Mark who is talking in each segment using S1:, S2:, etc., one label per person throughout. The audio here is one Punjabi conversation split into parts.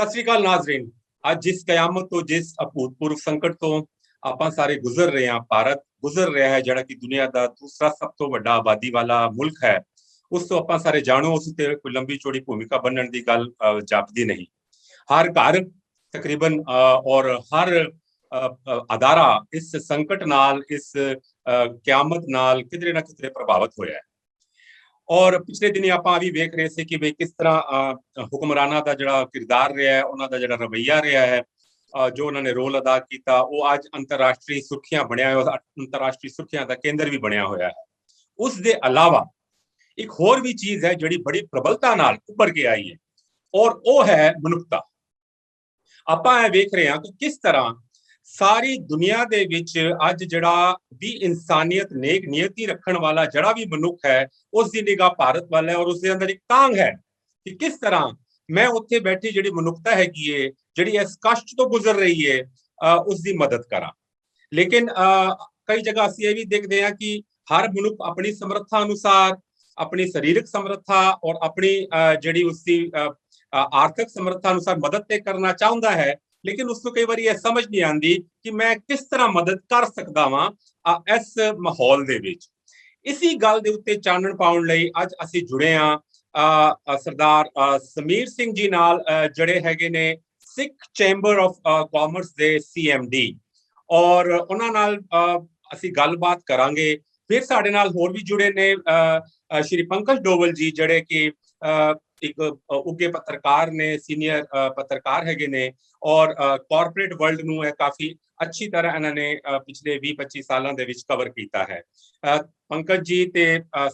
S1: ਸਤਿ ਸ੍ਰੀ ਅਕਾਲ ਨਾਜ਼ਰੀਨ। ਅੱਜ ਜਿਸ ਕयामत ਤੋਂ ਜਿਸ ਅਭੂਤਪੂਰਵ ਸੰਕਟ ਤੋਂ ਆਪਾਂ ਸਾਰੇ ਗੁਜ਼ਰ ਰਹੇ ਹਾਂ, ਭਾਰਤ ਗੁਜ਼ਰ ਰਿਹਾ ਹੈ ਜਿਹੜਾ ਕਿ ਦੁਨੀਆ ਦਾ ਦੂਸਰਾ ਸਭ ਤੋਂ ਵੱਡਾ ਆਬਾਦੀ ਵਾਲਾ ਮੁਲਕ ਹੈ, ਉਸ ਤੋਂ ਆਪਾਂ ਸਾਰੇ ਜਾਣੋ ਉਸ ਤੇ ਕੋਈ ਲੰਬੀ ਚੌੜੀ ਭੂਮਿਕਾ ਬਣਨ ਦੀ ਗੱਲ ਜਾਪਦੀ ਨਹੀਂ। ਹਰ ਘਰ ਤਕਰੀਬਨ ਔਰ ਹਰ ਅਦਾਰਾ ਇਸ ਸੰਕਟ ਨਾਲ, ਇਸ ਕयामत ਨਾਲ ਕਿਧਰੇ ਨਾ ਕਿਧਰੇ ਪ੍ਰਭਾਵਿਤ ਹੋਇਆ ਹੈ। ਔਰ ਪਿਛਲੇ ਦਿਨੀ ਆਪਾਂ ਵੀ ਵੇਖ ਰਹੇ ਸੀ ਕਿ ਵੀ ਕਿਸ ਤਰ੍ਹਾਂ ਹੁਕਮਰਾਨਾਂ ਦਾ ਜਿਹੜਾ ਕਿਰਦਾਰ ਰਿਹਾ ਹੈ, ਉਹਨਾਂ ਦਾ ਜਿਹੜਾ ਰਵੱਈਆ ਰਿਹਾ ਹੈ, ਜੋ ਉਹਨਾਂ ਨੇ ਰੋਲ ਅਦਾ ਕੀਤਾ, ਉਹ ਅੱਜ ਅੰਤਰਰਾਸ਼ਟਰੀ ਸੁਰਖੀਆਂ ਬਣਿਆ ਹੋਇਆ, ਅੰਤਰਰਾਸ਼ਟਰੀ ਸੁਰਖੀਆਂ ਦਾ ਕੇਂਦਰ ਵੀ ਬਣਿਆ ਹੋਇਆ ਹੈ। ਉਸ ਦੇ ਇਲਾਵਾ ਇੱਕ ਹੋਰ ਵੀ ਚੀਜ਼ ਹੈ ਜਿਹੜੀ ਬੜੀ ਪ੍ਰਬਲਤਾ ਨਾਲ ਉੱਭਰ ਕੇ ਆਈ ਹੈ, ਔਰ ਉਹ ਹੈ ਮਨੁੱਖਤਾ। ਆਪਾਂ ਇਹ ਵੇਖ ਰਹੇ ਹਾਂ ਕਿ ਕਿਸ ਤਰ੍ਹਾਂ ਸਾਰੀ ਦੁਨੀਆ ਦੇ ਵਿੱਚ ਅੱਜ ਜਿਹੜਾ ਵੀ ਇਨਸਾਨੀਅਤ, ਨੇਕ ਨੀਅਤੀ ਰੱਖਣ ਵਾਲਾ ਜਿਹੜਾ ਵੀ ਮਨੁੱਖ ਹੈ, ਉਸ ਦੀ ਨਿਗਾਹ ਭਾਰਤ ਵੱਲ ਹੈ, ਔਰ ਉਸ ਦੇ ਅੰਦਰ ਇੱਕ ਤਾਂਘ ਹੈ ਕਿ ਕਿਸ ਤਰ੍ਹਾਂ ਮੈਂ ਉੱਥੇ ਬੈਠੀ ਜਿਹੜੀ ਮਨੁੱਖਤਾ ਹੈਗੀ ਏ, ਜਿਹੜੀ ਇਸ ਕਸ਼ਟ ਤੋਂ ਗੁਜ਼ਰ ਰਹੀ ਹੈ, ਉਸ ਦੀ ਮਦਦ ਕਰਾਂ। ਲੇਕਿਨ ਕਈ ਜਗ੍ਹਾ ਅਸੀਂ ਇਹ ਵੀ ਦੇਖਦੇ ਹਾਂ ਕਿ ਹਰ ਮਨੁੱਖ ਆਪਣੀ ਸਮਰੱਥਾ ਅਨੁਸਾਰ, ਆਪਣੀ ਸਰੀਰਕ ਸਮਰੱਥਾ ਔਰ ਆਪਣੀ ਜਿਹੜੀ ਉਸਦੀ ਆਰਥਿਕ ਸਮਰੱਥਾ ਅਨੁਸਾਰ ਮਦਦ ਤੇ ਕਰਨਾ ਚਾਹੁੰਦਾ ਹੈ, ਲੇਕਿਨ ਉਸ ਨੂੰ ਕਈ ਵਾਰੀ ਇਹ ਸਮਝ ਨਹੀਂ ਆਉਂਦੀ ਕਿ ਮੈਂ ਕਿਸ ਤਰ੍ਹਾਂ ਮਦਦ ਕਰ ਸਕਦਾ ਵਾਂ ਇਸ ਮਾਹੌਲ ਦੇ ਵਿੱਚ। ਇਸੀ ਗੱਲ ਦੇ ਉੱਤੇ ਚਾਨਣ ਪਾਉਣ ਲਈ ਅੱਜ ਅਸੀਂ ਜੁੜੇ ਹਾਂ ਸਰਦਾਰ ਸਮੀਰ ਸਿੰਘ ਜੀ ਨਾਲ, ਜਿਹੜੇ ਹੈਗੇ ਨੇ ਸਿੱਖ ਚੈਂਬਰ ਆਫ ਕਾਮਰਸ ਦੇ CMD, ਔਰ ਉਹਨਾਂ ਨਾਲ ਅਸੀਂ ਗੱਲਬਾਤ ਕਰਾਂਗੇ। ਫਿਰ ਸਾਡੇ ਨਾਲ ਹੋਰ ਵੀ ਜੁੜੇ ਨੇ ਸ਼੍ਰੀ ਪੰਕਜ ਡੋਵਲ ਜੀ, ਜਿਹੜੇ ਕਿ ਇੱਕ ਉੱਗੇ ਪੱਤਰਕਾਰ ਨੇ, ਸੀਨੀਅਰ ਪੱਤਰਕਾਰ ਹੈਗੇ ਨੇ, ਔਰ ਕਾਰਪੋਰੇਟ ਵਰਲਡ ਨੂੰ ਇਹ ਕਾਫੀ ਅੱਛੀ ਤਰ੍ਹਾਂ ਇਹਨਾਂ ਨੇ ਪਿਛਲੇ 20-25 ਸਾਲਾਂ ਦੇ ਵਿੱਚ ਕਵਰ ਕੀਤਾ ਹੈ। ਪੰਕਜ ਜੀ ਤੇ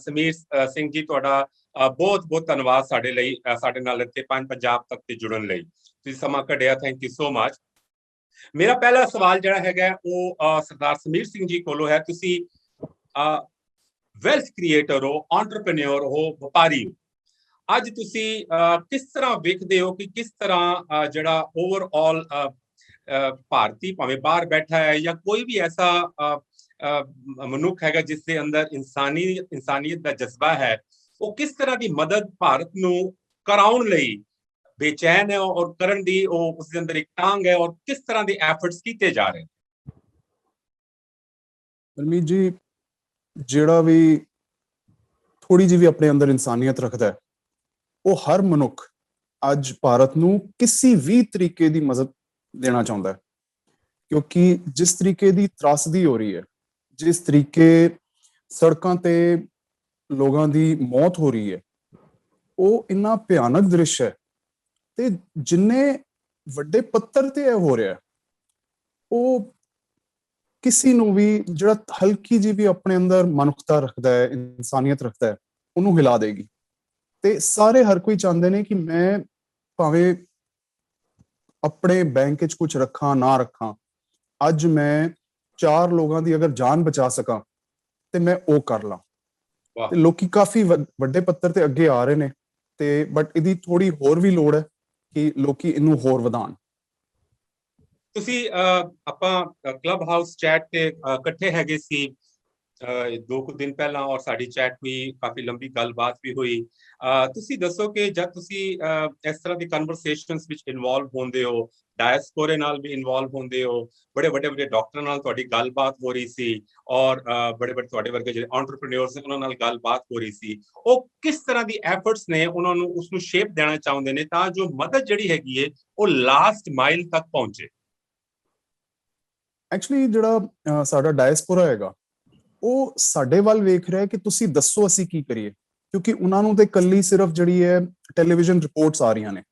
S1: ਸਮੀਰ ਸਿੰਘ ਜੀ, ਤੁਹਾਡਾ ਬਹੁਤ ਬਹੁਤ ਧੰਨਵਾਦ ਸਾਡੇ ਲਈ, ਸਾਡੇ ਨਾਲ ਇੱਥੇ ਪੰਜਾਬ ਤੱਕ ਤੇ ਜੁੜਨ ਲਈ ਤੁਸੀਂ ਸਮਾਂ ਕੱਢਿਆ। Thank you so much. ਮੇਰਾ ਪਹਿਲਾ ਸਵਾਲ ਜਿਹੜਾ ਹੈਗਾ ਉਹ ਸਰਦਾਰ ਸਮੀਰ ਸਿੰਘ ਜੀ ਕੋਲੋਂ ਹੈ। ਤੁਸੀਂ ਵੈਲਥ ਕ੍ਰੀਏਟਰ ਹੋ, ਐਂਟਰਪ੍ਰੈਨਿਓਰ ਹੋ, ਵਪਾਰੀ ਹੋ। ਅੱਜ ਤੁਸੀਂ ਕਿਸ ਤਰ੍ਹਾਂ ਵੇਖਦੇ ਹੋ ਕਿ ਕਿਸ ਤਰ੍ਹਾਂ ਜਿਹੜਾ ਓਵਰਆਲ ਭਾਰਤੀ ਭਾਵੇਂ ਬਾਹਰ ਬੈਠਾ ਹੈ ਜਾਂ ਕੋਈ ਵੀ ਐਸਾ ਮਨੁੱਖ ਹੈਗਾ ਜਿਸ ਦੇ ਅੰਦਰ ਇਨਸਾਨੀਅਤ ਦਾ ਜਜ਼ਬਾ ਹੈ, ਉਹ ਕਿਸ ਤਰ੍ਹਾਂ ਦੀ ਮਦਦ ਭਾਰਤ ਨੂੰ ਕਰਾਉਣ ਲਈ ਬੇਚੈਨ ਹੈ, ਔਰ ਕਰਨ ਦੀ ਉਹ ਉਸ ਦੇ ਅੰਦਰ ਇੱਕ ਤਾਂਘ ਹੈ, ਔਰ ਕਿਸ ਤਰ੍ਹਾਂ ਦੇ ਐਫਰਟਸ ਕੀਤੇ ਜਾ ਰਹੇ?
S2: ਪਰਮੀਤ ਜੀ, ਜਿਹੜਾ ਵੀ ਥੋੜੀ ਜਿਹੀ ਵੀ ਆਪਣੇ ਅੰਦਰ ਇਨਸਾਨੀਅਤ ਰੱਖਦਾ ਹੈ, ਉਹ ਹਰ ਮਨੁੱਖ ਅੱਜ ਭਾਰਤ ਨੂੰ ਕਿਸੇ ਵੀ ਤਰੀਕੇ ਦੀ ਮਦਦ ਦੇਣਾ ਚਾਹੁੰਦਾ ਹੈ। ਕਿਉਂਕਿ ਜਿਸ ਤਰੀਕੇ ਦੀ ਤਰਾਸਦੀ ਹੋ ਰਹੀ ਹੈ, ਜਿਸ ਤਰੀਕੇ ਸੜਕਾਂ ਤੇ ਲੋਕਾਂ ਦੀ ਮੌਤ ਹੋ ਰਹੀ ਹੈ, ਉਹ ਇੰਨਾ ਭਿਆਨਕ ਦ੍ਰਿਸ਼ ਹੈ। ਤੇ ਜਿੰਨੇ ਵੱਡੇ ਪੱਧਰ ਤੇ ਇਹ ਹੋ ਰਿਹਾ, ਉਹ ਕਿਸੇ ਨੂੰ ਵੀ ਜਿਹੜਾ ਹਲਕੀ ਜਿਹੀ ਵੀ ਆਪਣੇ ਅੰਦਰ ਮਨੁੱਖਤਾ ਰੱਖਦਾ ਹੈ, ਇਨਸਾਨੀਅਤ ਰੱਖਦਾ ਹੈ, ਉਹਨੂੰ ਹਿਲਾ ਦੇਗੀ। ਤੇ ਸਾਰੇ ਹਰ ਕੋਈ ਚਾਹੁੰਦੇ ਨੇ ਕਿ ਮੈਂ ਭਾਵੇਂ ਆਪਣੇ ਬੈਂਕ ਵਿੱਚ ਕੁਝ ਰੱਖਾਂ ਨਾ ਰੱਖਾਂ, ਅੱਜ ਮੈਂ 4 ਲੋਕਾਂ ਦੀ ਅਗਰ ਜਾਨ ਬਚਾ ਸਕਾਂ ਤੇ ਮੈਂ ਉਹ ਕਰ ਲਾਂ। ਤੇ ਲੋਕੀ ਕਾਫੀ ਵੱਡੇ ਪੱਧਰ ਤੇ ਅੱਗੇ ਆ ਰਹੇ ਨੇ, ਤੇ ਬਟ ਇਹਦੀ ਥੋੜੀ ਹੋਰ ਵੀ ਲੋੜ ਹੈ ਕਿ ਲੋਕੀ ਇਹਨੂੰ ਹੋਰ ਵਧਾਉਣ।
S1: ਤੁਸੀਂ ਆਪਾਂ ਕਲੱਬ ਹਾਊਸ ਚੈਟ ਤੇ ਇਕੱਠੇ ਹੈਗੇ ਸੀ 2 ਕੁ ਦਿਨ ਪਹਿਲਾਂ, ਔਰ ਸਾਡੀ ਚੈਟ ਵੀ ਕਾਫੀ ਲੰਬੀ ਗੱਲਬਾਤ ਵੀ ਹੋਈ। ਤੁਸੀਂ ਦੱਸੋ ਕਿ ਜਦ ਤੁਸੀਂ ਇਸ ਤਰ੍ਹਾਂ ਦੀ ਕਨਵਰਸੇਸ਼ਨਸ ਵਿੱਚ ਇਨਵੋਲਵ ਹੁੰਦੇ ਹੋ, ਡਾਇਸਪੋਰੇ ਨਾਲ ਵੀ ਇਨਵੋਲਵ ਹੁੰਦੇ ਹੋ, ਬੜੇ ਵੱਡੇ ਡਾਕਟਰਾਂ ਨਾਲ ਤੁਹਾਡੀ ਗੱਲਬਾਤ ਹੋ ਰਹੀ ਸੀ, ਔਰ ਬੜੇ ਤੁਹਾਡੇ ਵਰਗੇ ਜਿਹੜੇ ਐਂਟਰਪ੍ਰੈਨਿਓਰਸ ਨੇ ਉਹਨਾਂ ਨਾਲ ਗੱਲਬਾਤ ਹੋ ਰਹੀ ਸੀ, ਉਹ ਕਿਸ ਤਰ੍ਹਾਂ ਦੀ ਐਫਰਟਸ ਨੇ, ਉਹਨਾਂ ਨੂੰ ਉਸ ਨੂੰ ਸ਼ੇਪ ਦੇਣਾ ਚਾਹੁੰਦੇ ਨੇ ਤਾਂ ਜੋ ਮਦਦ ਜਿਹੜੀ ਹੈਗੀ ਹੈ ਉਹ ਲਾਸਟ ਮਾਈਲ ਤੱਕ ਪਹੁੰਚੇ?
S2: ਐਕਚੁਅਲੀ ਜਿਹੜਾ ਸਾਡਾ ਡਾਇਸਪੋਰਾ ਹੈਗਾ, ਉਹ ਸਾਡੇ ਵੱਲ ਵੇਖ ਰਿਹਾ ਕਿ ਤੁਸੀਂ ਦੱਸੋ ਅਸੀਂ ਕੀ ਕਰੀਏ, ਕਿਉਂਕਿ ਉਹਨਾਂ ਨੂੰ ਤੇ ਇਕੱਲੀ ਸਿਰਫ ਜਿਹੜੀ ਹੈ ਟੈਲੀਵਿਜ਼ਨ ਰਿਪੋਰਟਸ ਆ ਰਹੀਆਂ ਨੇ,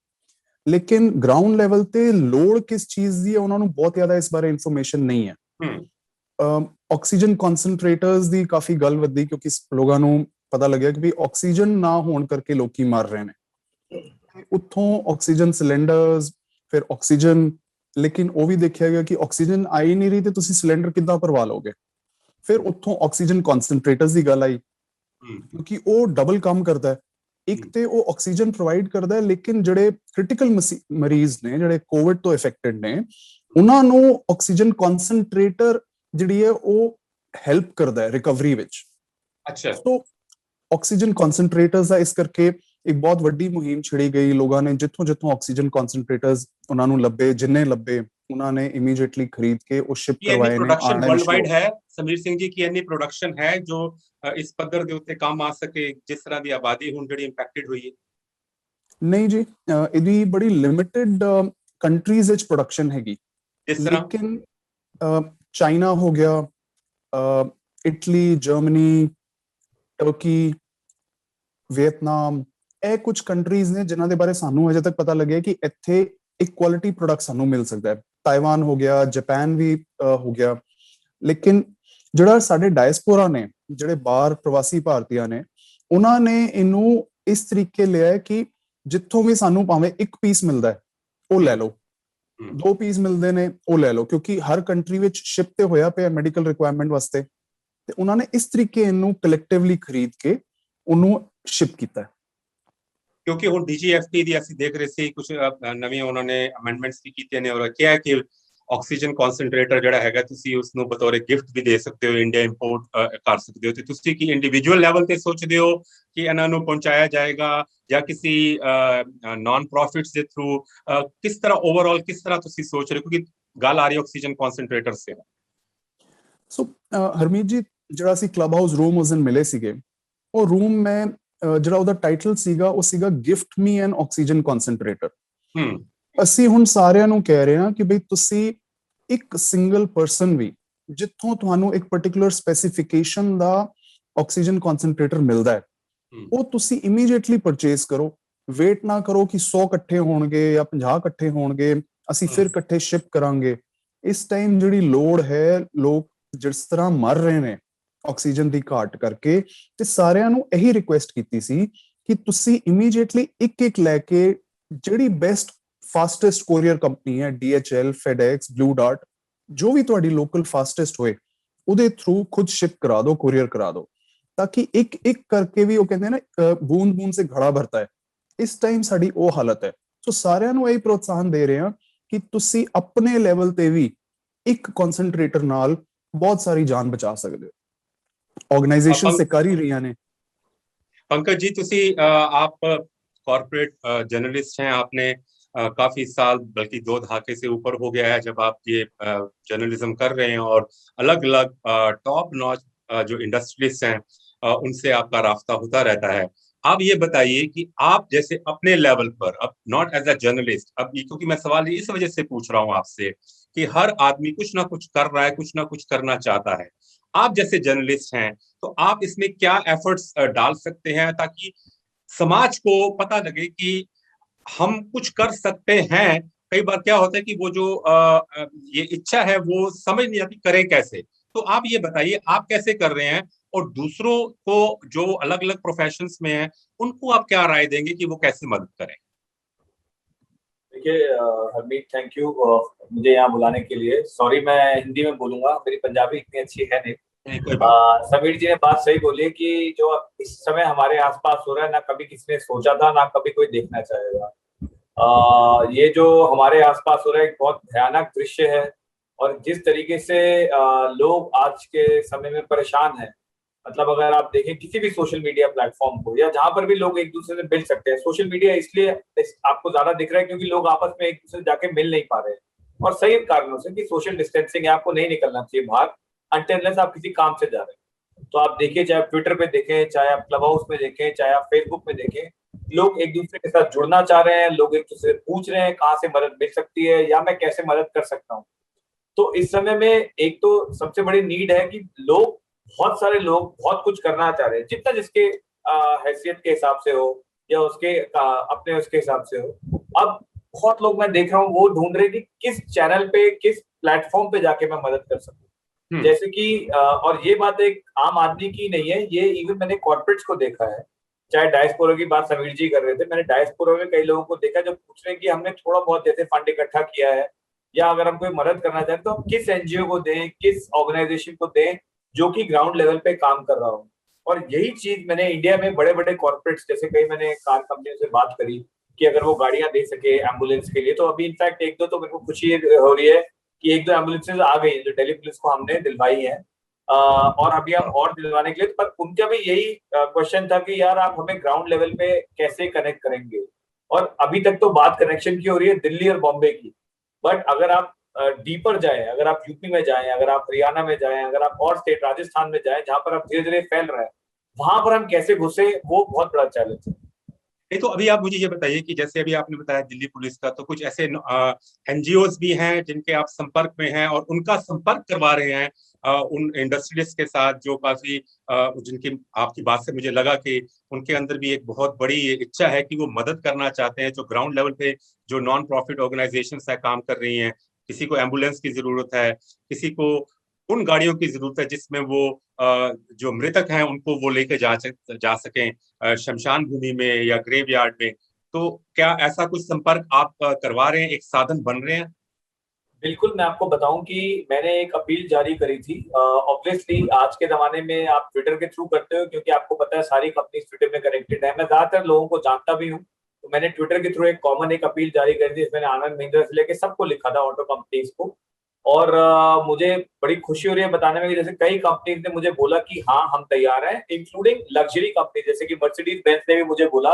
S2: ਲੇਕਿਨ ਗਰਾਊਂਡ ਲੈਵਲ ਤੇ ਲੋੜ ਕਿਸ ਚੀਜ਼ ਦੀ ਹੈ ਉਹਨਾਂ ਨੂੰ ਬਹੁਤ ਜ਼ਿਆਦਾ ਇਸ ਬਾਰੇ ਇਨਫੋਰਮੇਸ਼ਨ ਨਹੀਂ ਹੈ। ਆਕਸੀਜਨ ਕਨਸੈਂਟਰੇਟਰਸ ਦੀ ਕਾਫੀ ਗੱਲ ਵਧੀ, ਕਿਉਂਕਿ ਲੋਕਾਂ ਨੂੰ ਪਤਾ ਲੱਗਿਆ ਕਿ ਵੀ ਆਕਸੀਜਨ ਨਾ ਹੋਣ ਕਰਕੇ ਲੋਕੀ ਮਰ ਰਹੇ ਨੇ। ਉੱਥੋਂ ਆਕਸੀਜਨ ਸਿਲੰਡਰਸ, ਫਿਰ ਆਕਸੀਜਨ, ਲੇਕਿਨ ਉਹ ਵੀ ਦੇਖਿਆ ਗਿਆ ਕਿ ਆਕਸੀਜਨ ਆਈ ਨਹੀਂ ਰਹੀ ਤੇ ਤੁਸੀਂ ਸਿਲੰਡਰ ਕਿੱਦਾਂ ਭਰਵਾ ਲਓਗੇ। ਫਿਰ ਉੱਥੋਂ ਆਕਸੀਜਨ ਕਨਸੈਂਟਰੇਟਰਸ ਦੀ ਗੱਲ ਆਈ, ਕਿਉਂਕਿ ਉਹ ਡਬਲ ਕੰਮ ਕਰਦਾ ਹੈ। ਇੱਕ ਤੇ ਉਹ ਆਕਸੀਜਨ ਪ੍ਰੋਵਾਈਡ ਕਰਦਾ ਹੈ, ਲੇਕਿਨ ਜਿਹੜੇ ਕ੍ਰਿਟੀਕਲ ਮਰੀਜ਼ ਨੇ, ਜਿਹੜੇ ਕੋਵਿਡ ਤੋਂ ਇਫੈਕਟਡ ਨੇ, ਉਹਨਾਂ ਨੂੰ ਆਕਸੀਜਨ ਕਨਸੈਂਟਰੇਟਰ ਜਿਹੜੀ ਹੈ ਉਹ ਹੈਲਪ ਕਰਦਾ ਹੈ ਰਿਕਵਰੀ ਵਿੱਚ।
S1: ਅੱਛਾ।
S2: ਸੋ ਆਕਸੀਜਨ ਕਨਸੈਂਟਰੇਟਰਸ ਦਾ ਇਸ ਕਰਕੇ ਇੱਕ ਬਹੁਤ ਵੱਡੀ ਮੁਹਿੰਮ ਛਿੜੀ ਗਈ, ਲੋਕਾਂ ਨੇ ਜਿੱਥੋਂ ਆਕਸੀਜਨ ਕਨਸੈਂਟਰੇਟਰਸ ਉਹਨਾਂ ਨੂੰ ਲੱਭੇ, ਜਿੰਨੇ ਲੱਭੇ ਉਹਨਾਂ ਨੇ ਇਮੀਡੀਏਟਲੀ ਖਰੀਦ ਕੇ ਉਹ ਸ਼ਿਪ ਕਰਵਾਏ ਨੇ।
S1: प्रोडक्शन वर्ल्ड वाइड है समीर सिंह जी की एनी प्रोडक्शन है जो इस पद्धर ਦੇ ਉੱਤੇ ਕੰਮ ਆ ਸਕੇ ਜਿਸ ਤਰ੍ਹਾਂ ਦੀ ਆਬਾਦੀ ਹੁਣ ਜਿਹੜੀ ਇੰਪੈਕਟਡ ਹੋਈ ਹੈ?
S2: ਨਹੀਂ ਜੀ, ਇਹਦੀ ਬੜੀ ਲਿਮਿਟਿਡ ਕੰਟਰੀਜ਼ ਵਿੱਚ ਪ੍ਰੋਡਕਸ਼ਨ ਹੈਗੀ, ਲੇਕਿਨ ਚਾਈਨਾ ਹੋ ਗਿਆ, ਇਟਲੀ, ਜਰਮਨੀ, ਟਰਕੀ, ਵਿਅਤਨਾਮ, ਇਹ ਕੁਝ ਕੰਟਰੀਜ਼ ਨੇ ਜਿਨ੍ਹਾਂ ਦੇ ਬਾਰੇ ਸਾਨੂੰ ਅਜੇ ਤੱਕ ਪਤਾ ਲੱਗਿਆ ਕਿ ਇੱਥੇ ਇੱਕ ਕੁਆਲਿਟੀ ਪ੍ਰੋਡਕਟ ਸਾਨੂੰ ਮਿਲ ਸਕਦਾ ਹੈ। ਤਾਈਵਾਨ ਹੋ ਗਿਆ, ਜਾਪਾਨ ਵੀ ਹੋ ਗਿਆ, ਲੇਕਿਨ ਜਿਹੜਾ ਸਾਡੇ ਡਾਇਸਪੋਰਾ ਨੇ, ਜਿਹੜੇ ਬਾਹਰ ਪ੍ਰਵਾਸੀ ਭਾਰਤੀਆਂ ਨੇ, ਉਹਨਾਂ ਨੇ ਇਹਨੂੰ ਇਸ ਤਰੀਕੇ ਲਿਆ ਕਿ ਜਿੱਥੋਂ ਵੀ ਸਾਨੂੰ ਭਾਵੇਂ ਇੱਕ ਪੀਸ ਮਿਲਦਾ ਹੈ ਉਹ ਲੈ ਲਓ, 2 ਪੀਸ ਮਿਲਦੇ ਨੇ ਉਹ ਲੈ ਲਓ, ਕਿਉਂਕਿ ਹਰ ਕੰਟਰੀ ਵਿੱਚ ਸ਼ਿਪ ਤੇ ਹੋਇਆ ਪਿਆ ਮੈਡੀਕਲ ਰਿਕੁਆਇਰਮੈਂਟ ਵਾਸਤੇ, ਤੇ ਉਹਨਾਂ ਨੇ ਇਸ ਤਰੀਕੇ ਇਹਨੂੰ ਕਲੈਕਟਿਵਲੀ ਖਰੀਦ ਕੇ ਉਹਨੂੰ ਸ਼ਿਪ ਕੀਤਾ।
S1: ਕਿਉਂਕਿ ਹੁਣ ਡੀਜੀਐਫਟੀ ਦੀ ਅਸੀਂ ਦੇਖ ਰਹੇ ਸੀ ਕੁਝ ਨਵੇਂ ਉਹਨਾਂ ਨੇ ਅਮੈਂਡਮੈਂਟਸ ਵੀ ਕੀਤੇ ਨੇ ਔਰ ਕਿਹਾ ਕਿ ਆਕਸੀਜਨ ਕਨਸੈਂਟਰੇਟਰ ਜਿਹੜਾ ਹੈਗਾ ਤੁਸੀਂ ਉਸ ਨੂੰ ਬਤੌਰ ਗਿਫਟ ਵੀ ਦੇ ਸਕਦੇ ਹੋ, ਇੰਡੀਆ ਇੰਪੋਰਟ ਕਰ ਸਕਦੇ ਹੋ। ਤੇ ਤੁਸੀਂ ਕੀ ਇੰਡੀਵਿਜੂਅਲ ਲੈਵਲ ਤੇ ਸੋਚਦੇ ਹੋ ਕਿ ਇਹਨਾਂ ਨੂੰ ਪਹੁੰਚਾਇਆ ਜਾਏਗਾ ਜਾਂ ਕਿਸੇ ਨਾਨ ਪ੍ਰੋਫਿਟਸ ਦੇ ਥਰੂ, ਕਿਸ ਤਰ੍ਹਾਂ ਓਵਰਆਲ ਕਿਸ ਤਰ੍ਹਾਂ ਤੁਸੀਂ ਸੋਚ ਰਹੇ ਹੋ? ਕਿਉਂਕਿ ਗੱਲ ਆ ਰਹੀ ਆਕਸੀਜਨ ਕਨਸੈਂਟਰੇਟਰ ਸੇ।
S2: ਸੋ ਹਰਮੀਤ ਜੀ, ਜਿਹੜਾ ਅਸੀਂ ਕਲੱਬ ਹਾਊਸ ਰੂਮ ਉਸ ਦਿਨ ਮਿਲੇ ਸੀਗੇ, ਉਹ ਰੂਮ ਮੈਂ ਜਿਹੜਾ ਉਹਦਾ ਟਾਈਟਲ ਸੀਗਾ ਉਹ ਸੀਗਾ ਗਿਫਟ ਮੀ ਐਨ ਆਕਸੀਜਨ ਕਨਸੈਂਟਰੇਟਰ। ਅਸੀਂ ਹੁਣ ਸਾਰਿਆਂ ਨੂੰ ਕਹਿ ਰਹੇ ਹਾਂ ਕਿ ਬਈ ਤੁਸੀਂ ਇੱਕ ਸਿੰਗਲ ਪਰਸਨ ਵੀ ਜਿੱਥੋਂ ਤੁਹਾਨੂੰ ਇੱਕ ਪਾਰਟਿਕੂਲਰ ਸਪੈਸੀਫਿਕੇਸ਼ਨ ਦਾ ਆਕਸੀਜਨ ਕਨਸੈਂਟਰੇਟਰ ਮਿਲਦਾ ਹੈ ਉਹ ਤੁਸੀਂ ਇਮੀਡੀਏਟਲੀ ਪਰਚੇਸ ਕਰੋ। ਵੇਟ ਨਾ ਕਰੋ ਕਿ 100 ਇਕੱਠੇ ਹੋਣਗੇ ਜਾਂ 50 ਇਕੱਠੇ ਹੋਣਗੇ, ਅਸੀਂ ਫਿਰ ਇਕੱਠੇ ਸ਼ਿਪ ਕਰਾਂਗੇ। ਇਸ ਟਾਈਮ ਜਿਹੜੀ ਲੋੜ ਹੈ, ਲੋਕ ਜਿਸ ਤਰ੍ਹਾਂ ਮਰ ਰਹੇ ਨੇ ਆਕਸੀਜਨ ਦੀ ਘਾਟ ਕਰਕੇ, ਤੇ ਸਾਰਿਆਂ ਨੂੰ ਇਹੀ ਰਿਕੁਐਸਟ ਕੀਤੀ ਸੀ ਕਿ ਤੁਸੀਂ ਇਮੀਡੀਏਟਲੀ ਇੱਕ ਲੈ ਕੇ ਜਿਹੜੀ ਬੈਸਟ ਫਾਸਟੈਸਟ ਕੋਰੀਅਰ ਕੰਪਨੀ ਹੈ, DHL, FedEx, Blue Dart, ਜੋ ਵੀ ਤੁਹਾਡੀ ਲੋਕਲ ਫਾਸਟੈਸਟ ਹੋਏ ਉਹਦੇ ਥਰੂ ਖੁਦ ਸ਼ਿਪ ਕਰਾ ਦਿਓ, ਕੋਰੀਅਰ ਕਰਾ ਦਿਓ, ਤਾਂ ਕਿ ਇੱਕ ਕਰਕੇ ਵੀ ਉਹ ਕਹਿੰਦੇ ਨਾ ਬੂੰਦ ਬੂੰਦ ਸੇ ਘੜਾ ਭਰਤਾ ਹੈ, ਇਸ ਟਾਈਮ ਸਾਡੀ ਉਹ ਹਾਲਤ ਹੈ। ਸੋ ਸਾਰਿਆਂ ਨੂੰ ਇਹ ਪ੍ਰੋਤਸਾਹਨ ਦੇ ਰਹੇ ਹਾਂ ਕਿ ਤੁਸੀਂ ਆਪਣੇ ਲੈਵਲ ਤੇ ਵੀ ਇੱਕ ਕਨਸੈਂਟਰੇਟਰ ਨਾਲ ਬਹੁਤ ਸਾਰੀ ਜਾਨ ਬਚਾ ਸਕਦੇ ਹੋ। ਆਰਗੇਨਾਈਜੇਸ਼ਨ ਸੇ ਕਰ ਹੀ ਰਹੀਆਂ ਨੇ।
S1: पंकज जी, तुसी आप कॉर्पोरेट जर्नलिस्ट हैं, आपने काफी साल बल्कि 2 दहाके से ऊपर हो गया है जब आप ये जर्नलिज्म कर रहे हैं और अलग अलग टॉप नॉच जो इंडस्ट्रियलिस्ट हैं उनसे आपका रास्ता होता रहता है। आप ये बताइए कि आप जैसे अपने लेवल पर, अब नॉट एज अ जर्नलिस्ट, अब क्योंकि मैं सवाल इस वजह से पूछ रहा हूँ आपसे कि हर आदमी कुछ ना कुछ कर रहा है, कुछ ना कुछ करना चाहता है। आप जैसे जर्नलिस्ट हैं तो आप इसमें क्या एफर्ट्स डाल सकते हैं ताकि समाज को पता लगे कि हम कुछ कर सकते हैं? कई बार क्या होता है कि वो जो ये इच्छा है वो समझ नहीं आती करें कैसे। तो आप ये बताइए आप कैसे कर रहे हैं और दूसरों को जो अलग अलग प्रोफेशंस में हैं उनको आप क्या राय देंगे कि वो कैसे मदद करें?
S3: देखिए हरमीत, थैंक यू मुझे यहाँ बुलाने के लिए। सॉरी मैं हिंदी में बोलूंगा, मेरी पंजाबी इतनी अच्छी है नहीं। समीर जी ने बात सही बोली कि जो इस समय हमारे आसपास हो रहा है ना कभी किसी ने सोचा था, ना कभी कोई देखना चाहेगा। ये जो हमारे आसपास हो रहा है एक बहुत भयानक दृश्य है और जिस तरीके से लोग आज के समय में परेशान हैं, मतलब अगर आप देखें किसी भी सोशल मीडिया प्लेटफॉर्म को या जहां पर भी लोग एक दूसरे से मिल सकते हैं, सोशल मीडिया इसलिए आपको ज्यादा दिख रहा है क्योंकि लोग आपस में एक दूसरे से जाके मिल नहीं पा रहे हैं, और सही कारणों से कि सोशल डिस्टेंसिंग है, आपको नहीं निकलना चाहिए बाहर अनटिल आप किसी काम से जा रहे हैं। तो आप देखिए, चाहे आप ट्विटर पे देखें, चाहे आप क्लब हाउस में देखें, चाहे आप फेसबुक पे देखें, लोग एक दूसरे के साथ जुड़ना चाह रहे हैं, लोग एक दूसरे से पूछ रहे हैं कहाँ से मदद मिल सकती है या मैं कैसे मदद कर सकता हूँ। तो इस समय में एक तो सबसे बड़ी नीड है कि लोग, बहुत सारे लोग बहुत कुछ करना चाह रहे हैं, जितना जिसके हैसियत के हिसाब से हो या उसके अपने उसके हिसाब से हो। अब बहुत लोग मैं देख रहा हूँ वो ढूंढ रहे कि किस चैनल पे, किस प्लेटफॉर्म पे जाके मैं मदद कर सकूं। जैसे कि और ये बात एक आम आदमी की नहीं है, ये इवन मैंने कॉर्पोरेट्स को देखा है। चाहे डायस्पोरा की बात समीर जी कर रहे थे, मैंने डायस्पोरा में कई लोगों को देखा जो पूछ रहे हैं कि हमने थोड़ा बहुत जैसे फंड इकट्ठा किया है या अगर हम कोई मदद करना चाहते तो हम किस एनजीओ को दें, किस ऑर्गेनाइजेशन को दें जो कि ग्राउंड लेवल पे काम कर रहा हो। और यही चीज मैंने इंडिया में बड़े बड़े कॉर्पोरेट्स, जैसे कई मैंने कार कंपनियों से बात करी कि अगर वो गाड़ियां दे सके एम्बुलेंस के लिए, तो अभी इनफैक्ट एक दो तो मेरे को खुशी हो रही है कि एक दो एम्बुलेंसेज आ गई जो दिल्ली पुलिस को हमने दिलवाई है। और अभी हम और दिलवाने के लिए, पर उनका भी यही क्वेश्चन था कि यार आप हमें ग्राउंड लेवल पे कैसे कनेक्ट करेंगे। और अभी तक तो बात कनेक्शन की हो रही है दिल्ली और बॉम्बे की, बट अगर आप डीपर जाए, अगर आप यूपी में जाएं, अगर आप हरियाणा में जाएं, अगर आप और स्टेट राजस्थान में जाएं जहां पर आप धीरे धीरे फैल रहे हैं, वहां पर हम कैसे घुसे, वो बहुत बड़ा चैलेंज है।
S1: नहीं तो अभी आप मुझे ये बताइए कि जैसे अभी आपने बताया दिल्ली पुलिस का, तो कुछ ऐसे एनजीओज भी हैं जिनके आप संपर्क में हैं और उनका संपर्क करवा रहे हैं उन इंडस्ट्रियलिस्ट के साथ, जो काफी जिनकी आपकी बात से मुझे लगा कि उनके अंदर भी एक बहुत बड़ी इच्छा है कि वो मदद करना चाहते हैं, जो ग्राउंड लेवल पे जो नॉन प्रॉफिट ऑर्गेनाइजेशंस है काम कर रही हैं। किसी को एम्बुलेंस की जरूरत है, किसी को उन गाड़ियों की जरूरत है जिसमें वो जो मृतक हैं उनको वो लेके जा सकें शमशान भूमि में या ग्रेव यार्ड में। तो क्या ऐसा कुछ संपर्क आप करवा रहे हैं, एक साधन बन रहे हैं?
S3: बिल्कुल, मैं आपको बताऊं कि मैंने एक अपील जारी करी थी। ऑब्वियसली आज के जमाने में आप ट्विटर के थ्रू करते हो, क्योंकि आपको पता है सारी कंपनी ट्विटर में कनेक्टेड है। मैं ज्यादातर लोगों को जानता भी हूँ, तो मैंने ट्विटर के थ्रू एक कॉमन एक अपील जारी करी थी, मैंने आनंद महिंद्रा से लेके सबको लिखा था, ऑटो कंपनीज को। और मुझे बड़ी खुशी हो रही है बताने में कि जैसे कई कंपनीज ने मुझे बोला कि हाँ हम तैयार हैं, इंक्लूडिंग लग्जरी कंपनी जैसे कि मर्सिडीज बेंज ने भी मुझे बोला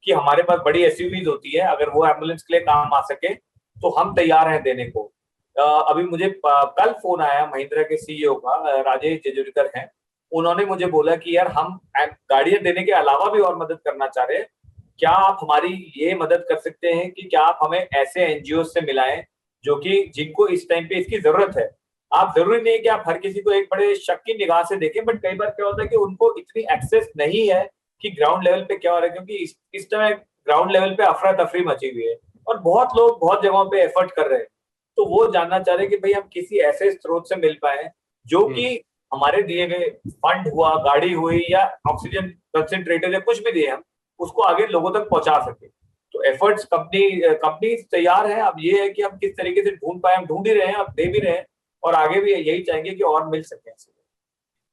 S3: कि हमारे पास बड़ी एसयूवीज होती है, अगर वो एम्बुलेंस के लिए काम आ सके तो हम तैयार हैं देने को। अभी मुझे कल फोन आया महिंद्रा के सीईओ का, राजेश जेजुरीकर हैं। उन्होंने मुझे बोला कि यार हम गाड़ियां देने के अलावा भी और मदद करना चाह रहे हैं, क्या आप हमारी ये मदद कर सकते हैं कि क्या आप हमें ऐसे एनजीओ से मिलाएं जो कि जिनको इस टाइम पे इसकी जरूरत है। आप जरूरी नहीं कि आप हर किसी को एक बड़े शक की निगाह से देखें, बट कई बार क्या होता है कि उनको इतनी एक्सेस नहीं है कि ग्राउंड लेवल पे क्या हो रहा है, क्योंकि इस समय ग्राउंड लेवल पे अफरा तफरी मची हुई है और बहुत लोग बहुत जगहों पे एफर्ट कर रहे हैं। तो वो जानना चाह रहे हैं कि भाई हम किसी ऐसे स्रोत से मिल पाए जो कि हमारे दिए गए फंड हुआ, गाड़ी हुई या ऑक्सीजन कंसेंट्रेटर या कुछ भी दिए हम उसको आगे लोगों तक पहुंचा सके। तो एफर्ट्स कंपनी तैयार है। अब ये है कि हम किस तरीके से ढूंढ पाए, हम ढूंढ ही रहे हैं, अब दे भी रहे हैं और आगे भी यही चाहेंगे कि और मिल सके।